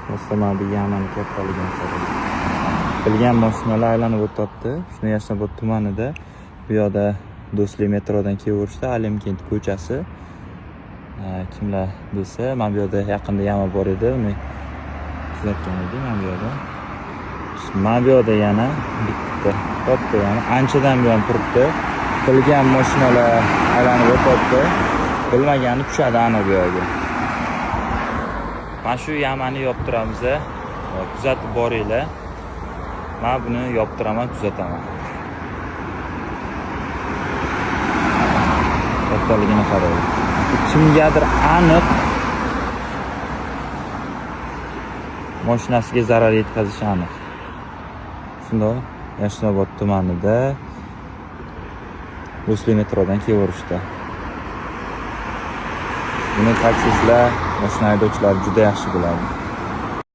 Do'stlar, mana bu yamani kattaligini qarang. Bilgan mashinalar aylanib o'tibdi. Shuni Yashnobod tumanida. Bu yoqda Do'stlik metrodan kelaverishda Alimkent ko'chasi. Kimlar bilsa, mana bu yoqda yaqinda yama bor edi. Uni kuzatgan edik mana bu yoqda. Mana bu yoqda yana bitta katta yana anchadan buyon turibdi. Bilgan mashinalar aylanib o'tibdi. Bilmagani tushadi ana bu yoqga. Mana shu yamani yoptiramiz. Kuzatib boringlar. Men buni yoptiraman, kuzataman. Kattaligini qarang. Kimgadir aniq mashinasiga zarar yetkazishi aniq. Shundoq Yashnobod tumanida Do'stlik metrodan kelaverishda. Buni taksistlar, mashina haydovchilari juda yaxshi biladi.